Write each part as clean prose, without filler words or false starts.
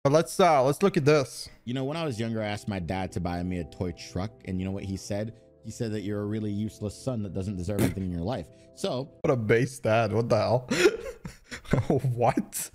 But let's look at this. You know, when I was younger, I asked my dad to buy me a toy truck, and you know what he said? He said that you're a really useless son that doesn't deserve anything in your life. So What a base dad. What the hell? What?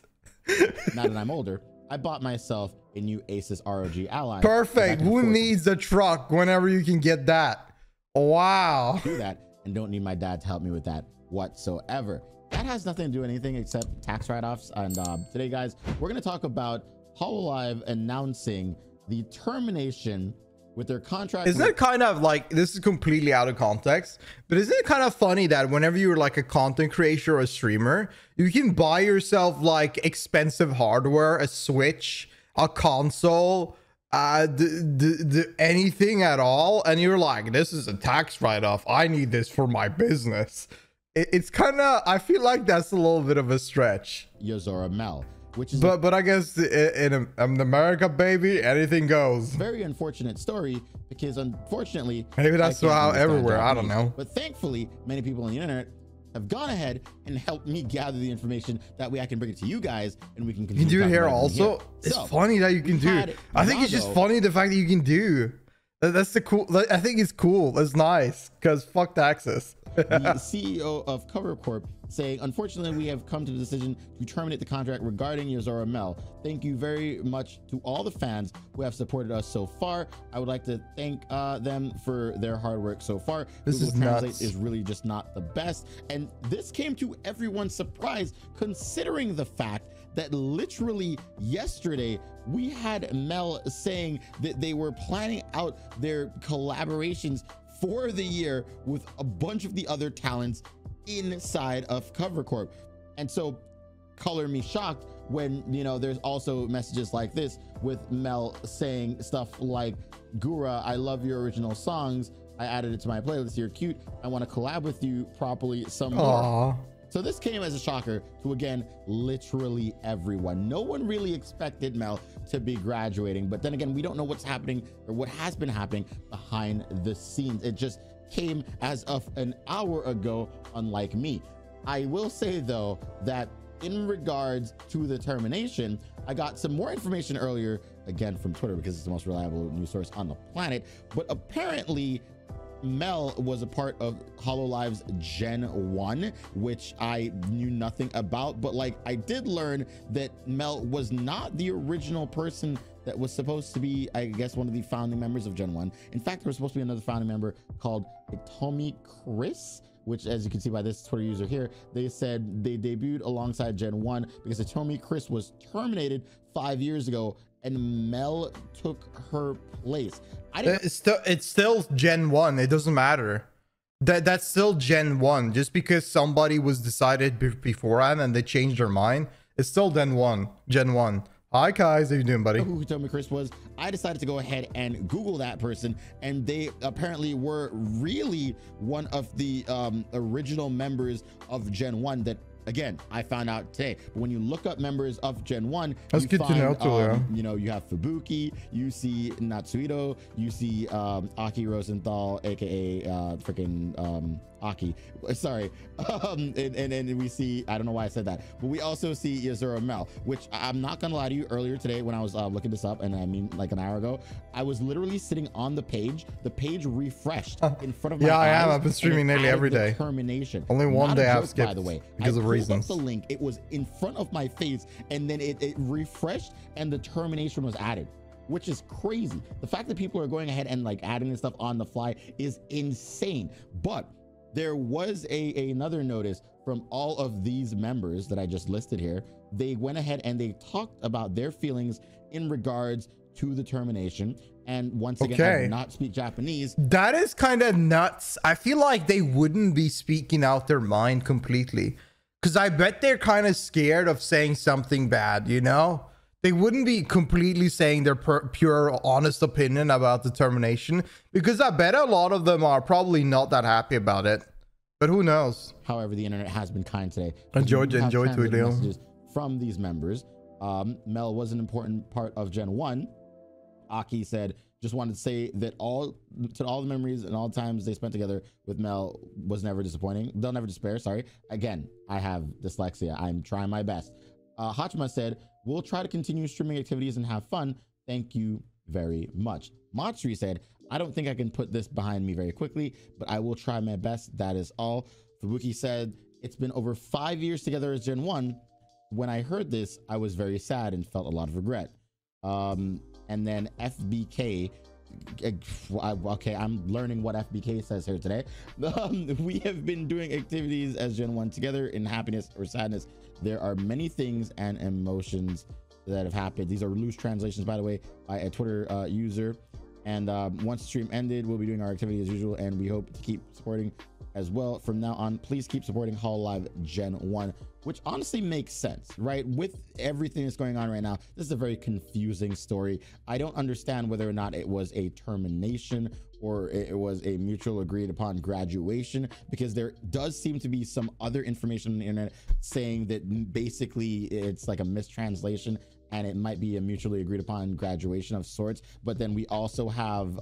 now that I'm older, I bought myself a new Asus ROG Ally. Perfect. Who needs a truck whenever you can get that? Wow. Do that and don't need my dad to help me with that whatsoever. That has nothing to do with anything except tax write-offs. And today, guys, we're going to talk about Hololive announcing the termination with their contract. Isn't it kind of like, this is completely out of context, but isn't it kind of funny that whenever you're like a content creator or a streamer, you can buy yourself like expensive hardware, a Switch, a console, anything at all, and you're like, this is a tax write-off, I need this for my business. It's kind of, I feel like that's a little bit of a stretch. Yozora Mel, which is but I guess in America, baby, anything goes. very unfortunate story, because unfortunately, Maybe that's how everywhere, I don't know. But thankfully, many people on the internet have gone ahead and helped me gather the information that way I can bring it to you guys, and we can continue. You can do it here also. It's funny that you can do. I think it's just funny the fact that you can do. That's the cool. I think it's cool. That's nice, because fuck taxes. The CEO of Cover Corp saying, unfortunately, we have come to the decision to terminate the contract regarding Yozora Mel. Thank you very much to all the fans who have supported us so far. I would like to thank them for their hard work so far. This Google is Translate nuts. is really just not the best. And this came to everyone's surprise, considering the fact that literally yesterday we had Mel saying that they were planning out their collaborations for the year with a bunch of the other talents inside of Cover Corp. And so color me shocked when, you know, there's also messages like this with Mel saying stuff like, Gura, I love your original songs, I added it to my playlist, you're cute, I want to collab with you properly some more. So this came as a shocker to, again, literally everyone. No one really expected Mel to be graduating, but then again, we don't know what's happening or what has been happening behind the scenes. It just came as of an hour ago, unlike me. I will say though, that in regards to the termination, I got some more information earlier, again from Twitter, because it's the most reliable news source on the planet, but apparently Mel was a part of Hololive's Gen 1, which I knew nothing about, but like I did learn that Mel was not the original person that was supposed to be, I guess, one of the founding members of Gen 1. In fact, there was supposed to be another founding member called Hitomi Chris, which, as you can see by this Twitter user here, they said they debuted alongside Gen 1 because Hitomi Chris was terminated 5 years ago and Mel took her place. It's still Gen 1. It doesn't matter. That's still Gen 1. Just because somebody was decided beforehand and they changed their mind, it's still Gen 1. Gen 1. Hi guys, how you doing, buddy? Who told me Chris was? I decided to go ahead and Google that person, and they apparently were really one of the original members of Gen 1 that, again, I found out today. But when you look up members of Gen 1, that's good to know too. Yeah. You know, you have Fubuki, you see Natsuhito, you see Aki Rosenthal, aka freaking Aki, sorry, and we see, I don't know why I said that, but we also see Yozora Mel, which I'm not gonna lie to you, earlier today when I was looking this up, and I mean like an hour ago, I was literally sitting on the page refreshed in front of my eyes. I am. I've been streaming nearly every day. Termination. Only one day I've skipped, by the way, because of reasons. The link, it was in front of my face, and then it refreshed, and the termination was added, which is crazy. The fact that people are going ahead and like adding this stuff on the fly is insane. But there was another notice from all of these members that I just listed here. They went ahead and they talked about their feelings in regards to the termination. And once again, I do not speak Japanese. That is kind of nuts. I feel like they wouldn't be speaking out their mind completely, because I bet they're kind of scared of saying something bad, you know? They wouldn't be completely saying their pure, honest opinion about the termination, because I bet a lot of them are probably not that happy about it. But who knows? However, the internet has been kind today. Enjoy Tweedle. From these members, Mel was an important part of Gen 1. Aki said, just wanted to say that all the memories and all the times they spent together with Mel was never disappointing. They'll never despair. Sorry. Again, I have dyslexia. I'm trying my best. Hachima said, we'll try to continue streaming activities and have fun. Thank you very much. Matsuri said, I don't think I can put this behind me very quickly, but I will try my best. That is all. Fubuki said, it's been over 5 years together as Gen 1. When I heard this, I was very sad and felt a lot of regret. And then FBK, okay, I'm learning what FBK says here today. We have been doing activities as Gen 1 together in happiness or sadness. There are many things and emotions that have happened. These are loose translations, by the way, by a Twitter user. And once the stream ended, we'll be doing our activity as usual, and we hope to keep supporting as well from now on. Please keep supporting Hololive Gen 1, which honestly makes sense, right? With everything that's going on right now, this is a very confusing story. I don't understand whether or not it was a termination or it was a mutual agreed upon graduation, because there does seem to be some other information on the internet saying that basically it's like a mistranslation and it might be a mutually agreed upon graduation of sorts. But then we also have,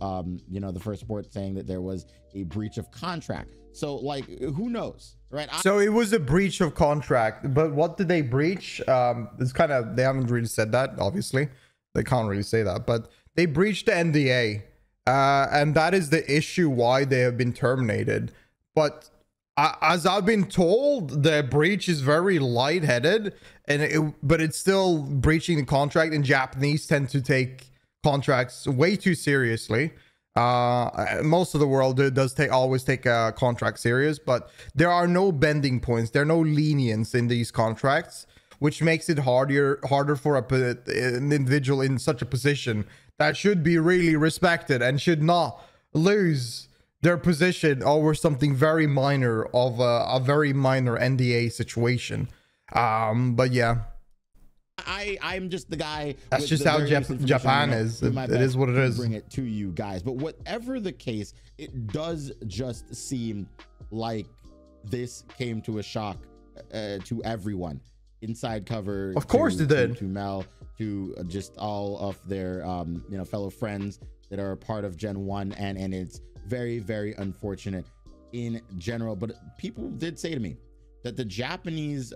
you know, the first report saying that there was a breach of contract. So like, who knows, right? So it was a breach of contract, but what did they breach? It's kind of, they haven't really said that, obviously. They can't really say that, but they breached the NDA. And that is the issue why they have been terminated. But as I've been told, the breach is very lightheaded, and but it's still breaching the contract, and Japanese tend to take contracts way too seriously. Most of the world does always take a contract serious, but there are no bending points. There are no lenience in these contracts, which makes it harder for an individual in such a position that should be really respected and should not lose their position over something very minor of a very minor NDA situation. But yeah, I'm just the guy. That's just how Japan is. It is what it is. Bring it to you guys. But whatever the case, it does just seem like this came to a shock to everyone. Inside cover, of course it did. To Mel, to just all of their you know, fellow friends that are a part of Gen 1, and it's very, very unfortunate in general. But people did say to me that the Japanese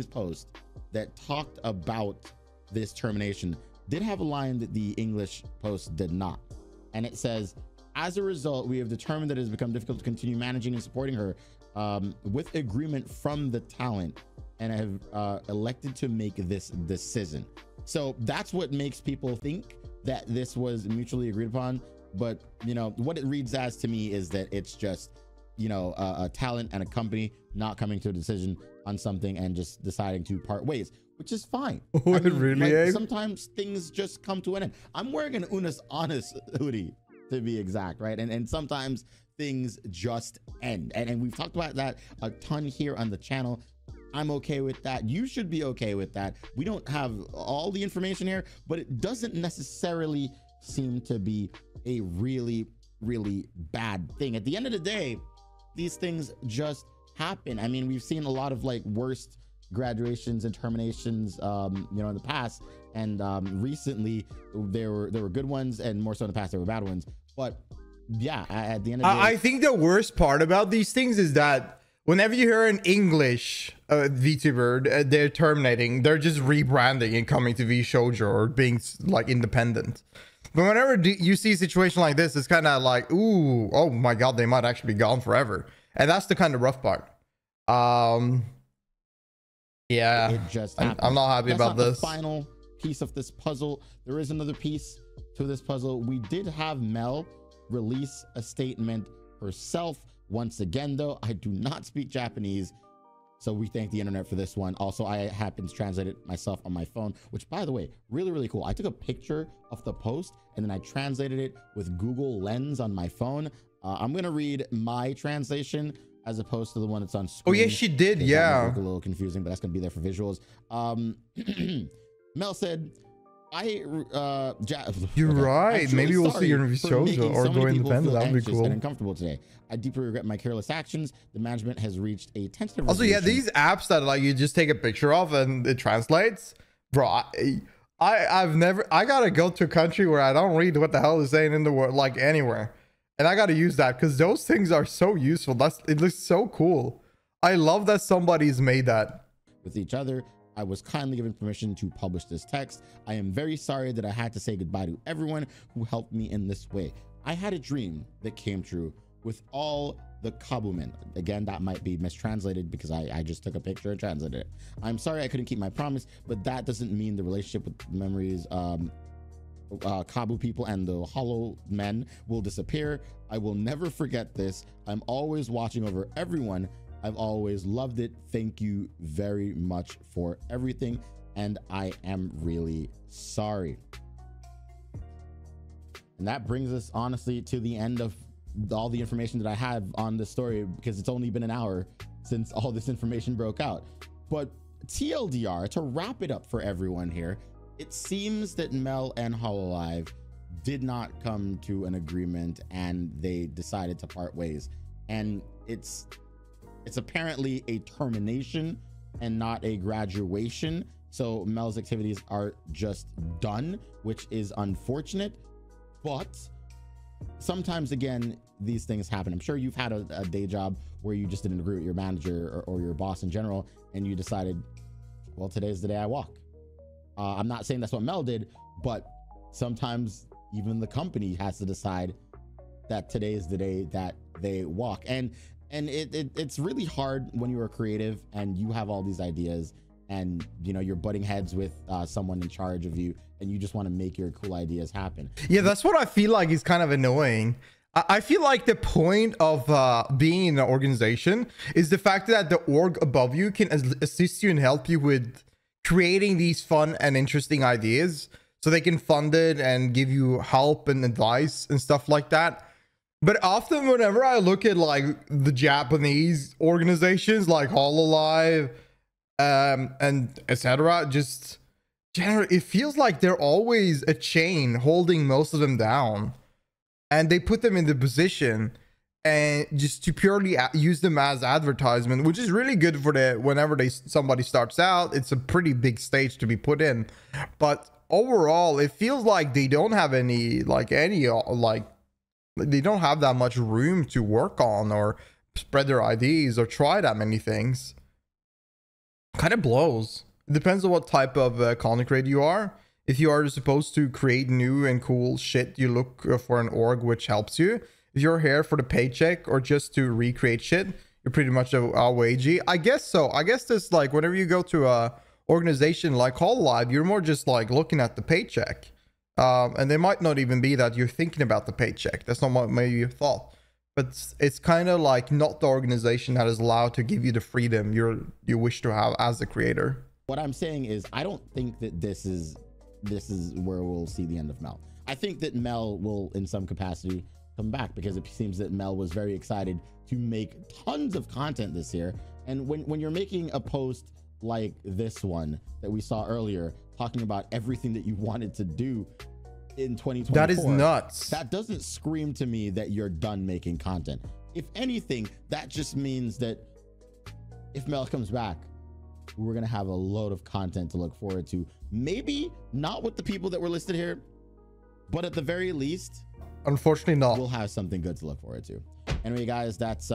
post that talked about this termination did have a line that the English post did not, and it says, as a result, we have determined that it has become difficult to continue managing and supporting her with agreement from the talent, and have elected to make this decision. So that's what makes people think that this was mutually agreed upon. But you know what it reads as to me is that it's just, you know, a talent and a company not coming to a decision on something and just deciding to part ways, which is fine. I mean, really, like, sometimes things just come to an end. I'm wearing an Unis Honest hoodie, to be exact, right? And sometimes things just end, and we've talked about that a ton here on the channel. I'm okay with that. You should be okay with that. We don't have all the information here, but it doesn't necessarily seem to be a really, really bad thing. At the end of the day, these things just happen. I mean, we've seen a lot of like worst graduations and terminations, you know, in the past, and recently there were good ones, and more so in the past there were bad ones. But yeah, at the end of the day, I think the worst part about these things is that whenever you hear an English VTuber, they're terminating, they're just rebranding and coming to VShoujo or being like independent. But whenever you see a situation like this, it's kind of like, ooh, oh my god, they might actually be gone forever. And that's the kind of rough part. Yeah, it just I'm not happy about this. The final piece of this puzzle. There is another piece to this puzzle. We did have Mel release a statement herself. Once again, though, I do not speak Japanese, so we thank the internet for this one. Also, I happened to translate it myself on my phone, which, by the way, really, really cool. I took a picture of the post and then I translated it with Google Lens on my phone. I'm gonna read my translation as opposed to the one that's on screen. Oh yeah, she did. Yeah, a little confusing, but that's gonna be there for visuals. Mel said, you're right. Maybe we'll see your VShoujo or go independent. That would be cool. And uncomfortable today. I deeply regret my careless actions. The management has reached a tentative also resolution. Yeah, these apps that like you just take a picture of and it translates, bro. I gotta go to a country where I don't read what the hell is saying in the world, like anywhere, and I gotta use that because those things are so useful. It looks so cool. I love that somebody's made that with each other. I was kindly given permission to publish this text. I am very sorry that I had to say goodbye to everyone who helped me in this way. I had a dream that came true with all the Kabumen. Again, that might be mistranslated because I just took a picture and translated it. I'm sorry I couldn't keep my promise, but that doesn't mean the relationship with memories, Kabu people and the Hollow Men will disappear. I will never forget this. I'm always watching over everyone. I've always loved it. Thank you very much for everything. And I am really sorry. And that brings us honestly to the end of all the information that I have on this story, because it's only been an hour since all this information broke out. But TLDR, to wrap it up for everyone here, it seems that Mel and Hololive did not come to an agreement and they decided to part ways. And it's apparently a termination and not a graduation. So Mel's activities are just done, which is unfortunate. But sometimes, again, these things happen. I'm sure you've had a day job where you just didn't agree with your manager or your boss in general, and you decided, well, today's the day I walk. I'm not saying that's what Mel did, but sometimes even the company has to decide that today is the day that they walk. And it's really hard when you're a creative and you have all these ideas and you're butting heads with someone in charge of you, and you just want to make your cool ideas happen. Yeah, that's what I feel like is kind of annoying. I feel like the point of being in an organization is the fact that the org above you can assist you and help you with creating these fun and interesting ideas, so they can fund it and give you help and advice and stuff like that. But often whenever I look at like the Japanese organizations like Hololive and etc., just generally it feels like they're always a chain holding most of them down, and they put them in the position and just to purely use them as advertisement, which is really good for whenever somebody starts out. It's a pretty big stage to be put in, but overall it feels like they don't have they don't have that much room to work on or spread their ideas or try that many things. Kind of blows. It depends on what type of content creator you are. If you are supposed to create new and cool shit, you look for an org which helps you. If you're here for the paycheck or just to recreate shit, you're pretty much a wagey. I guess so. I guess this, like, whenever you go to a organization like Hololive, you're more just like looking at the paycheck. And they might not even be that you're thinking about the paycheck. That's not what maybe you thought. But it's kind of like not the organization that is allowed to give you the freedom you wish to have as a creator. What I'm saying is, I don't think that this is where we'll see the end of Mel. I think that Mel will, in some capacity, come back, because it seems that Mel was very excited to make tons of content this year. And when you're making a post like this one that we saw earlier, talking about everything that you wanted to do in 2024, that is nuts. That doesn't scream to me that you're done making content. If anything, that just means that if Mel comes back, we're gonna have a load of content to look forward to. Maybe not with the people that were listed here, but at the very least, unfortunately not, we'll have something good to look forward to. Anyway, guys, that's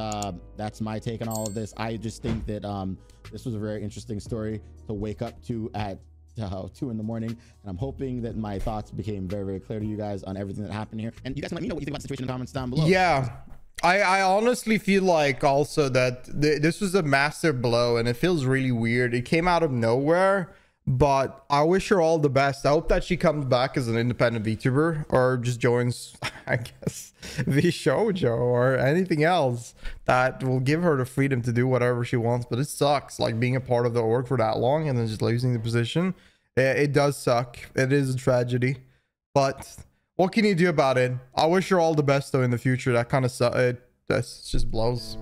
my take on all of this. I just think that this was a very interesting story to wake up to at 2 in the morning, and I'm hoping that my thoughts became very, very clear to you guys on everything that happened here. And you guys can let me know what you think about the situation in the comments down below. Yeah, I honestly feel like also that this was a massive blow, and it feels really weird. It came out of nowhere, but I wish her all the best. I hope that she comes back as an independent VTuber, or just joins, I guess, VShojo or anything else that will give her the freedom to do whatever she wants. But it sucks, like, being a part of the org for that long and then just losing the position. It does suck. It is a tragedy, but what can you do about it? I wish her all the best though in the future. That kind of that just blows.